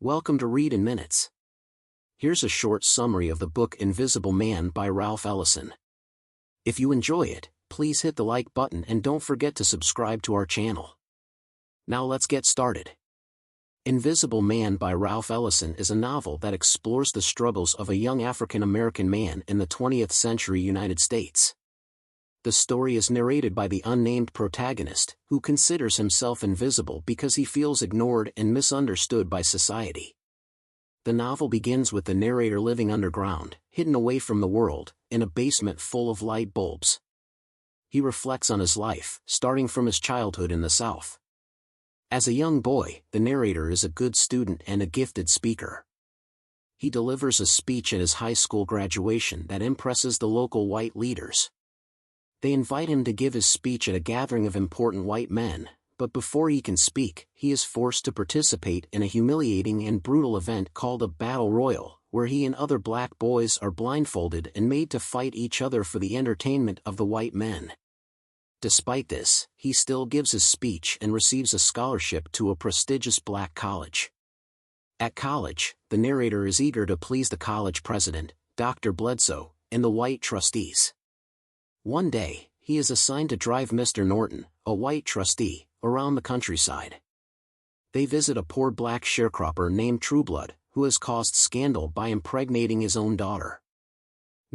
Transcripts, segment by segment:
Welcome to Read in Minutes. Here's a short summary of the book Invisible Man by Ralph Ellison. If you enjoy it, please hit the like button and don't forget to subscribe to our channel. Now let's get started. Invisible Man by Ralph Ellison is a novel that explores the struggles of a young African-American man in the 20th century United States. The story is narrated by the unnamed protagonist, who considers himself invisible because he feels ignored and misunderstood by society. The novel begins with the narrator living underground, hidden away from the world, in a basement full of light bulbs. He reflects on his life, starting from his childhood in the South. As a young boy, the narrator is a good student and a gifted speaker. He delivers a speech at his high school graduation that impresses the local white leaders. They invite him to give his speech at a gathering of important white men, but before he can speak, he is forced to participate in a humiliating and brutal event called a battle royal, where he and other black boys are blindfolded and made to fight each other for the entertainment of the white men. Despite this, he still gives his speech and receives a scholarship to a prestigious black college. At college, the narrator is eager to please the college president, Dr. Bledsoe, and the white trustees. One day, he is assigned to drive Mr. Norton, a white trustee, around the countryside. They visit a poor black sharecropper named Trueblood, who has caused scandal by impregnating his own daughter.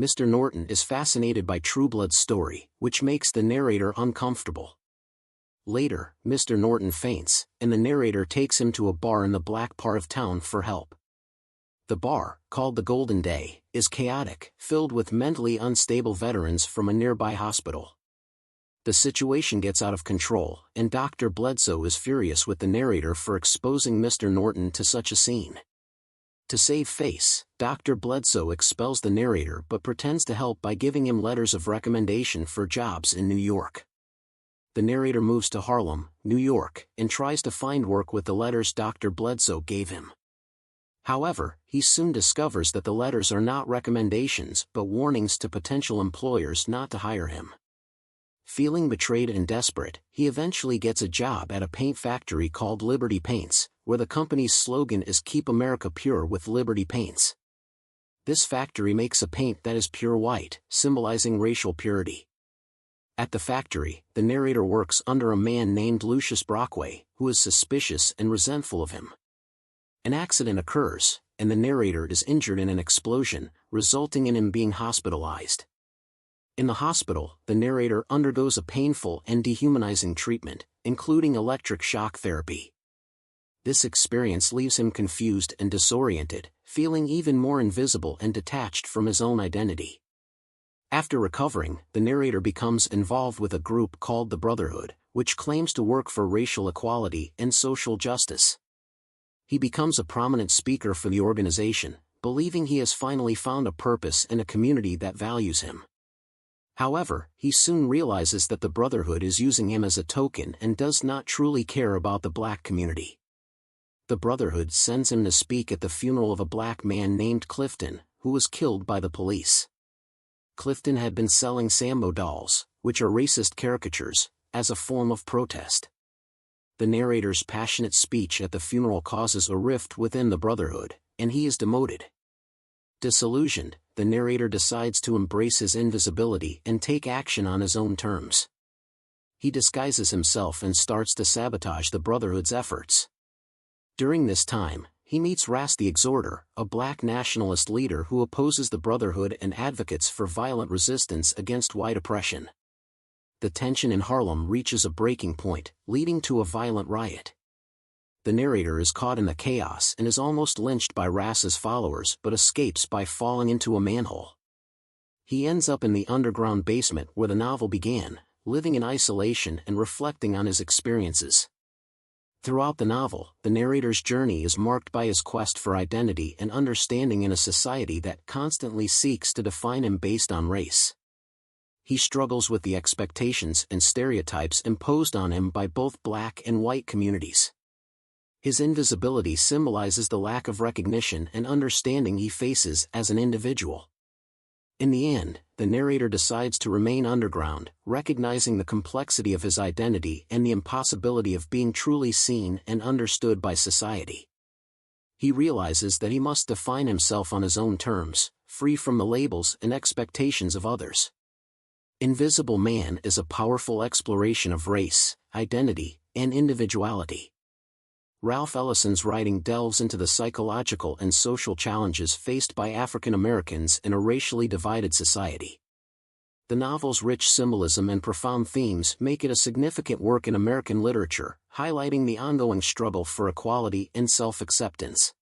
Mr. Norton is fascinated by Trueblood's story, which makes the narrator uncomfortable. Later, Mr. Norton faints, and the narrator takes him to a bar in the black part of town for help. The bar, called the Golden Day, is chaotic, filled with mentally unstable veterans from a nearby hospital. The situation gets out of control, and Dr. Bledsoe is furious with the narrator for exposing Mr. Norton to such a scene. To save face, Dr. Bledsoe expels the narrator but pretends to help by giving him letters of recommendation for jobs in New York. The narrator moves to Harlem, New York, and tries to find work with the letters Dr. Bledsoe gave him. However, he soon discovers that the letters are not recommendations but warnings to potential employers not to hire him. Feeling betrayed and desperate, he eventually gets a job at a paint factory called Liberty Paints, where the company's slogan is "Keep America Pure with Liberty Paints." This factory makes a paint that is pure white, symbolizing racial purity. At the factory, the narrator works under a man named Lucius Brockway, who is suspicious and resentful of him. An accident occurs, and the narrator is injured in an explosion, resulting in him being hospitalized. In the hospital, the narrator undergoes a painful and dehumanizing treatment, including electric shock therapy. This experience leaves him confused and disoriented, feeling even more invisible and detached from his own identity. After recovering, the narrator becomes involved with a group called the Brotherhood, which claims to work for racial equality and social justice. He becomes a prominent speaker for the organization, believing he has finally found a purpose in a community that values him. However, he soon realizes that the Brotherhood is using him as a token and does not truly care about the black community. The Brotherhood sends him to speak at the funeral of a black man named Clifton, who was killed by the police. Clifton had been selling Sambo dolls, which are racist caricatures, as a form of protest. The narrator's passionate speech at the funeral causes a rift within the Brotherhood, and he is demoted. Disillusioned, the narrator decides to embrace his invisibility and take action on his own terms. He disguises himself and starts to sabotage the Brotherhood's efforts. During this time, he meets Ras the Exhorter, a black nationalist leader who opposes the Brotherhood and advocates for violent resistance against white oppression. The tension in Harlem reaches a breaking point, leading to a violent riot. The narrator is caught in the chaos and is almost lynched by Ras's followers but escapes by falling into a manhole. He ends up in the underground basement where the novel began, living in isolation and reflecting on his experiences. Throughout the novel, the narrator's journey is marked by his quest for identity and understanding in a society that constantly seeks to define him based on race. He struggles with the expectations and stereotypes imposed on him by both black and white communities. His invisibility symbolizes the lack of recognition and understanding he faces as an individual. In the end, the narrator decides to remain underground, recognizing the complexity of his identity and the impossibility of being truly seen and understood by society. He realizes that he must define himself on his own terms, free from the labels and expectations of others. Invisible Man is a powerful exploration of race, identity, and individuality. Ralph Ellison's writing delves into the psychological and social challenges faced by African Americans in a racially divided society. The novel's rich symbolism and profound themes make it a significant work in American literature, highlighting the ongoing struggle for equality and self-acceptance.